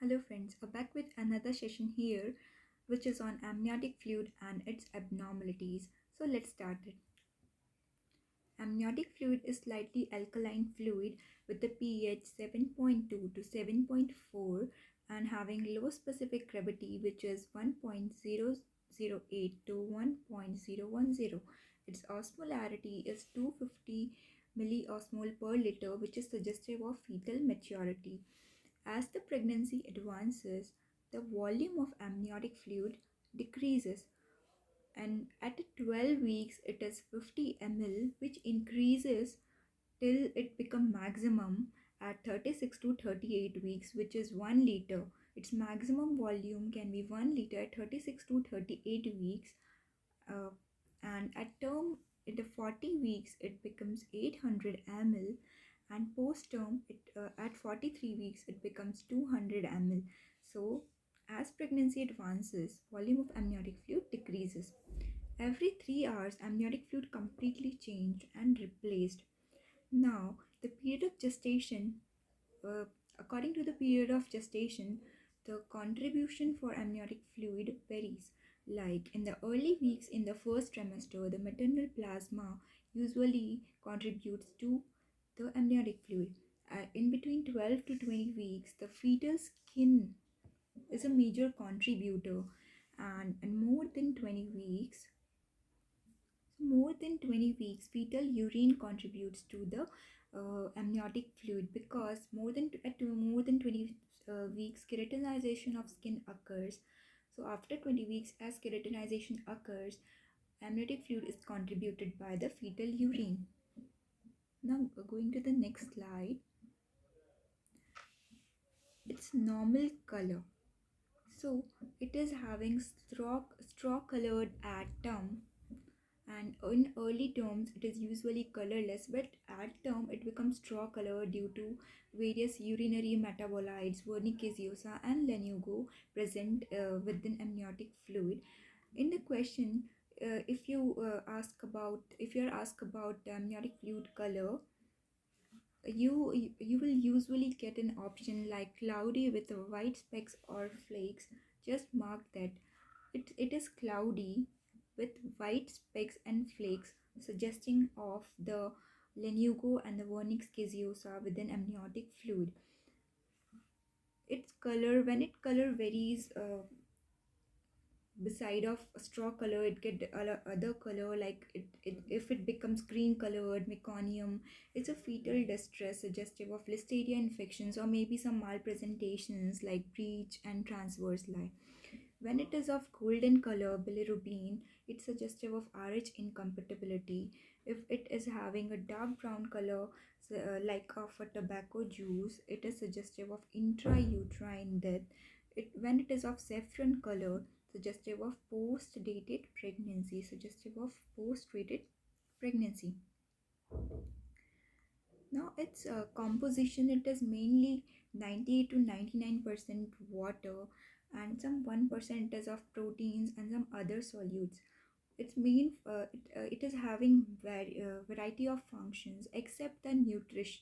Hello friends, we're back with another session here which is on amniotic fluid and its abnormalities. So let's start it. Amniotic fluid is slightly alkaline fluid with a pH 7.2 to 7.4 and having low specific gravity which is 1.008 to 1.010. Its osmolarity is 250 milliosmol per liter, which is suggestive of fetal maturity. As the pregnancy advances, the volume of amniotic fluid decreases, and at 12 weeks it is 50 ml, which increases till it becomes maximum at 36 to 38 weeks, which is 1 liter. Its maximum volume can be 1 liter at 36 to 38 weeks, uh, and at term in the 40 weeks it becomes 800 ml, and post term at 43 weeks it becomes 200 ml. So as pregnancy advances, volume of amniotic fluid decreases. Every 3 hours amniotic fluid completely changed and replaced. Now the period of gestation, uh, according to the period of gestation, the contribution for amniotic fluid varies. Like in the early weeks in the first trimester, the maternal plasma usually contributes to the amniotic fluid. In between 12 to 20 weeks, the fetal skin is a major contributor, and in more than 20 weeks, fetal urine contributes to the amniotic fluid, because more than 20 weeks, keratinization of skin occurs. So after 20 weeks, as keratinization occurs, amniotic fluid is contributed by the fetal urine. Now going to the next slide, its normal color. So it is having straw colored atom, and in early terms it is usually colorless, but at term it becomes straw color due to various urinary metabolites, wernicke gaseosa and lanugo present within amniotic fluid. In the question, if you are asked about amniotic fluid color, you will usually get an option like cloudy with white specks or flakes. Just mark that it is cloudy with white specks and flakes, suggesting of the lanugo and the vernix gaseosa within amniotic fluid. Its color, when it color varies, beside of straw color it get other color, like if it becomes green colored meconium, it's a fetal distress suggestive of listeria infections or maybe some malpresentations like breech and transverse lie. When it is of golden color bilirubin, it's suggestive of RH incompatibility. If it is having a dark brown color, like of a tobacco juice, it is suggestive of intrauterine death. When it is of saffron color, suggestive of post-dated pregnancy, suggestive of post-dated pregnancy. Now its composition, it is mainly 98 to 99% water and some 1% is of proteins and some other solutes. It is having variety of functions except the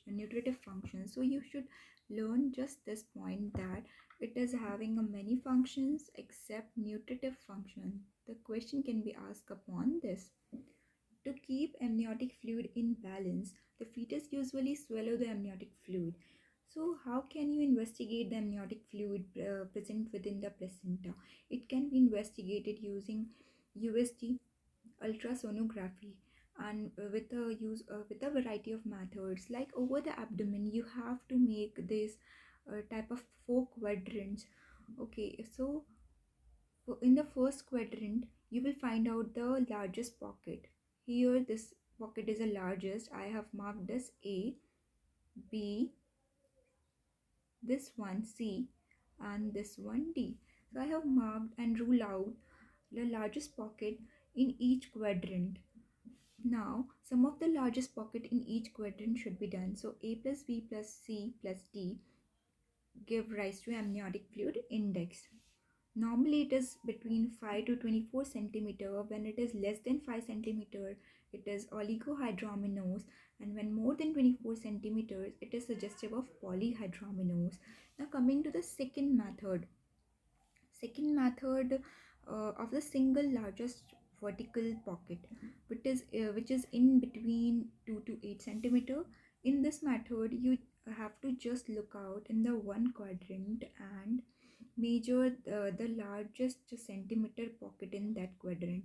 nutritive functions. So you should learn just this point, that it is having a many functions except nutritive function. The question can be asked upon this. To keep amniotic fluid in balance, the fetus usually swallow the amniotic fluid. So, how can you investigate the amniotic fluid present within the placenta? It can be investigated using USG ultrasonography, and with a variety of methods. Like over the abdomen, you have to make this type of 4 quadrants. Okay, so in the first quadrant, you will find out the largest pocket. Here, this pocket is the largest. I have marked this A, B, this one C, and this one D. So I have marked and ruled out the largest pocket in each quadrant. Now, sum of the largest pocket in each quadrant should be done. So A plus B plus C plus D give rise to amniotic fluid index. Normally it is between 5 to 24 centimeter. When it is less than 5 centimeter, it is oligohydramnios, and when more than 24 centimeters, it is suggestive of polyhydramnios. Now coming to the second method of the single largest vertical pocket, which is in between 2 to 8 centimeter. In this method, you have to just look out in the one quadrant and measure the largest centimeter pocket in that quadrant.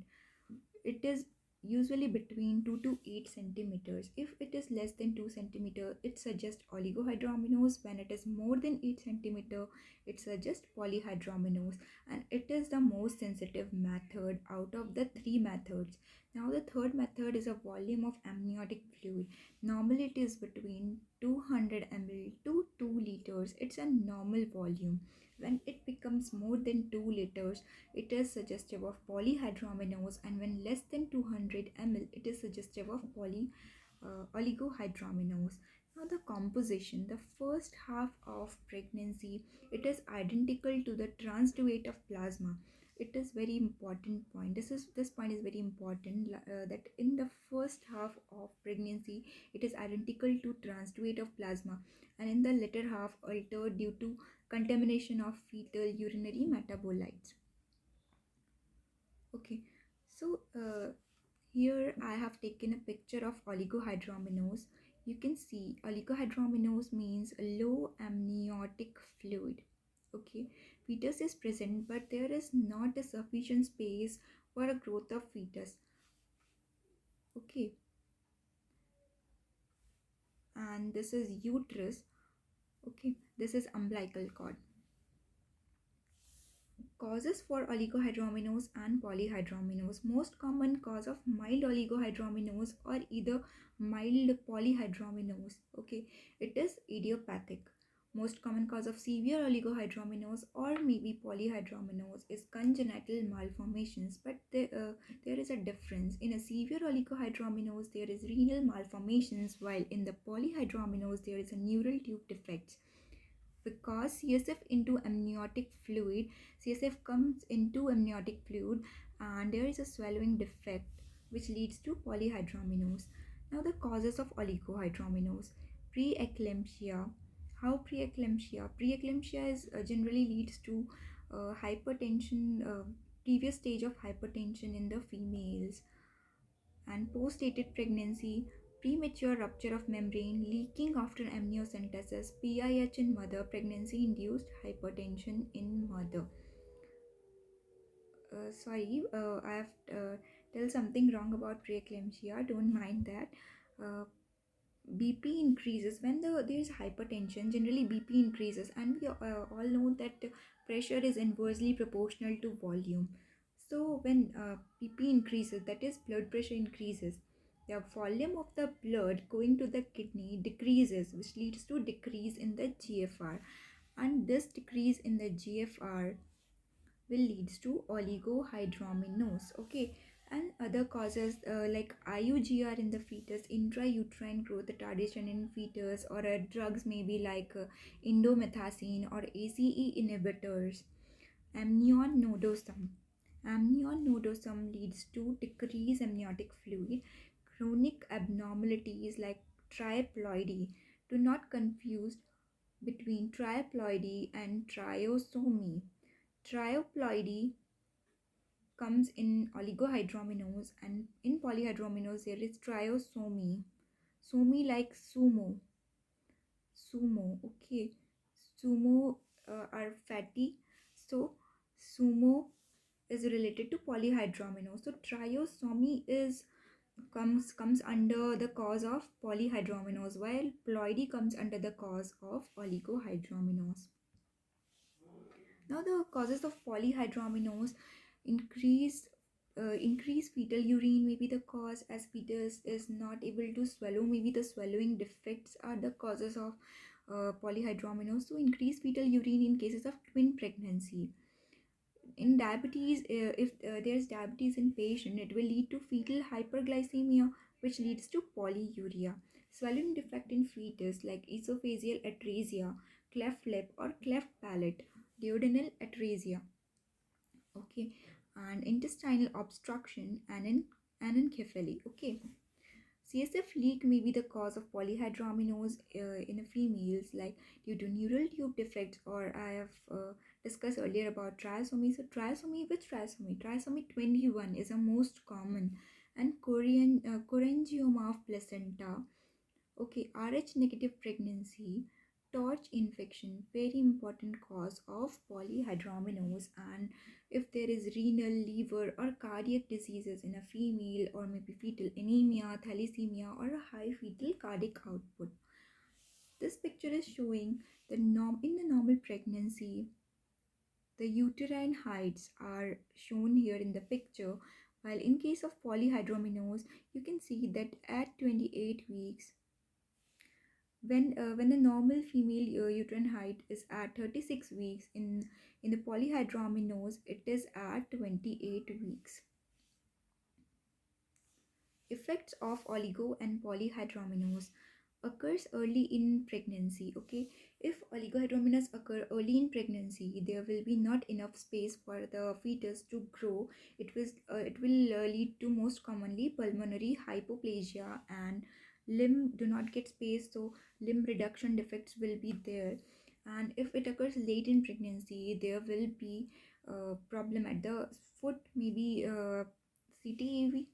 It is usually between 2 to 8 centimeters. If it is less than 2 centimeter, it suggests oligohydramnios. When it is more than 8 centimeter, it suggests polyhydramnios. And it is the most sensitive method out of the three methods. Now the third method is a volume of amniotic fluid. Normally it is between 200 ml to 2 liters. It's a normal volume. When it becomes more than 2 liters, it is suggestive of polyhydramnios, and when less than 200 ml, it is suggestive of oligohydramnios. Now the composition, the first half of pregnancy, it is identical to the transduate of plasma. It is very important point. This point is very important, that in the first half of pregnancy, it is identical to transduate of plasma, and in the later half altered due to contamination of fetal urinary metabolites. Okay, so here I have taken a picture of oligohydramnios. You can see oligohydramnios means low amniotic fluid. Okay, fetus is present, but there is not a sufficient space for a growth of fetus. Okay, and this is uterus. Okay, this is umbilical cord. Causes for oligohydramnios and polyhydramnios. Most common cause of mild oligohydramnios or either mild polyhydramnios. Okay, it is idiopathic. Most common cause of severe oligohydramnios or maybe polyhydramnios is congenital malformations, but there is a difference. In a severe oligohydramnios, there is renal malformations, while in the polyhydramnios, there is a neural tube defects. Because CSF into amniotic fluid, CSF comes into amniotic fluid, and there is a swallowing defect which leads to polyhydramnios. Now the causes of oligohydramnios. Preeclampsia. How preeclampsia? Preeclampsia is generally leads to hypertension, previous stage of hypertension in the females, and post-dated pregnancy, premature rupture of membrane, leaking after amniocentesis, PIH in mother, pregnancy-induced hypertension in mother. Sorry, I have tell something wrong about preeclampsia. Don't mind that. BP increases when there is hypertension. Generally, BP increases, and we all know that pressure is inversely proportional to volume. So, when BP increases, that is, blood pressure increases, the volume of the blood going to the kidney decreases, which leads to decrease in the GFR, and this decrease in the GFR will leads to oligohydramnios. Okay, and other causes like IUGR in the fetus, intrauterine growth retardation in fetus, or drugs maybe like indomethacin or ACE inhibitors. Amnion nodosum. Amnion nodosum leads to decreased amniotic fluid. Chronic abnormalities like triploidy. Do not confuse between triploidy and trisomy. Trioploidy comes in oligohydramnios, and in polyhydramnios there is trisomy. Somy like sumo. Okay, sumo are fatty, so sumo is related to polyhydramnios. So trisomy is comes under the cause of polyhydramnios, while ploidy comes under the cause of oligohydramnios. Now the causes of polyhydramnios increase increase fetal urine may be the cause, as fetus is not able to swallow. Maybe the swallowing defects are the causes of polyhydramnios. So increase fetal urine in cases of twin pregnancy. In diabetes, if there's diabetes in patient, it will lead to fetal hyperglycemia, which leads to polyuria. Swallowing defect in fetus like esophageal atresia, cleft lip or cleft palate, duodenal atresia. Okay, and intestinal obstruction and anencephaly. Okay, CSF leak may be the cause of polyhydramnios in a females, like due to neural tube defects, or I have discussed earlier about trisomy. So trisomy, which trisomy? Trisomy 21 is the most common, and chorangioma of placenta. Okay, Rh negative pregnancy, torch infection, very important cause of polyhydramnios. And if there is renal, liver, or cardiac diseases in a female, or maybe fetal anemia, thalassemia, or a high fetal cardiac output. This picture is showing the in the normal pregnancy, the uterine heights are shown here in the picture, while in case of polyhydramnios, you can see that at 28 weeks, when the normal female uterine height is at 36 weeks, in the polyhydramnios it is at 28 weeks. Effects of oligo and polyhydramnios occurs early in pregnancy. Okay, if oligohydramnios occur early in pregnancy, there will be not enough space for the fetus to grow. It will lead to most commonly pulmonary hypoplasia, and limb do not get space, so limb reduction defects will be there. And if it occurs late in pregnancy, there will be problem at the foot, maybe CTEV.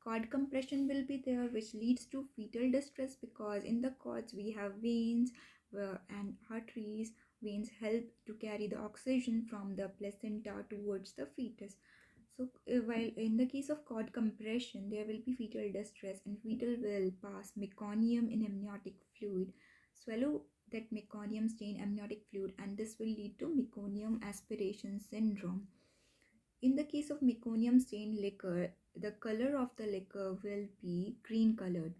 Cord compression will be there, which leads to fetal distress, because in the cords we have veins and arteries. Veins help to carry the oxygen from the placenta towards the fetus. So while in the case of cord compression, there will be fetal distress, and fetal will pass meconium in amniotic fluid, swallow that meconium stain amniotic fluid, and this will lead to meconium aspiration syndrome. In the case of meconium stained liquor, the color of the liquor will be green colored.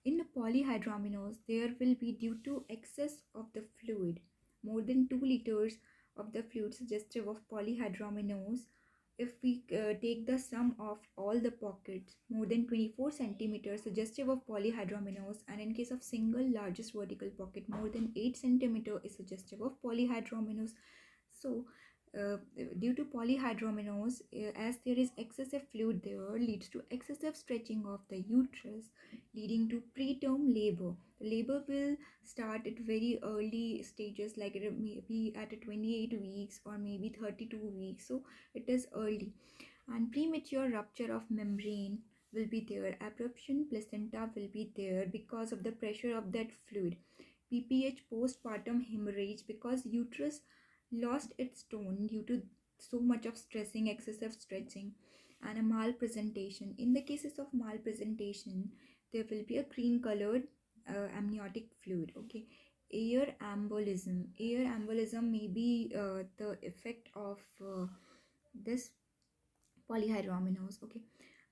In polyhydramnios, there will be, due to excess of the fluid, more than 2 liters of the fluid suggestive of polyhydramnios. If we take the sum of all the pockets, more than 24 centimeters suggestive of polyhydramnios, and in case of single largest vertical pocket, more than 8 centimeter is suggestive of polyhydramnios. So due to polyhydramnios, as there is excessive fluid there, leads to excessive stretching of the uterus, leading to preterm labor. The labor will start at very early stages, like it may be at 28 weeks or maybe 32 weeks, so it is early. And premature rupture of membrane will be there. Abruption placenta will be there because of the pressure of that fluid. PPH, postpartum hemorrhage, because uterus lost its tone due to so much of stressing, excessive stretching. And a malpresentation. In the cases of malpresentation, there will be a green colored amniotic fluid. Okay, air embolism. Air embolism may be the effect of this polyhydramnios. Okay,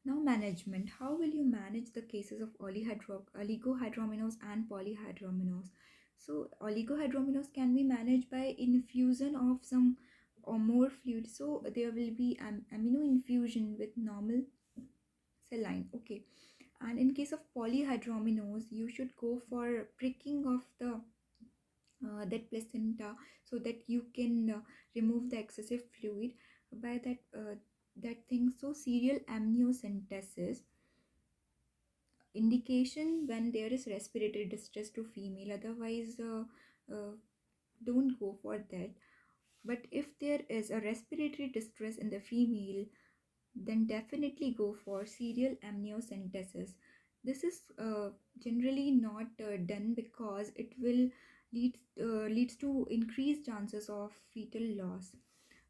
now management. How will you manage the cases of oligohydramnios and polyhydramnios? So oligohydramnios can be managed by infusion of some or more fluid. So there will be an amino infusion with normal saline. Okay, and in case of polyhydramnios, you should go for pricking of the that placenta, so that you can remove the excessive fluid by that thing. So serial amniocentesis indication when there is respiratory distress to female, otherwise uh, don't go for that. But if there is a respiratory distress in the female, then definitely go for serial amniocentesis. This is generally not done because it will leads to increased chances of fetal loss.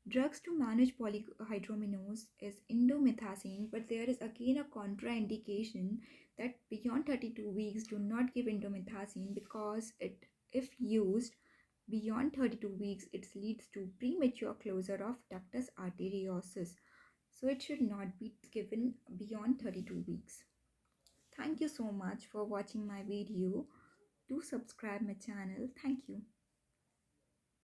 Drugs to manage polyhydramnios is indomethacin, but there is again a contraindication that beyond 32 weeks do not give indomethacin, because it, if used beyond 32 weeks, it leads to premature closure of ductus arteriosus. So it should not be given beyond 32 weeks. Thank you so much for watching my video. Do subscribe my channel. Thank you.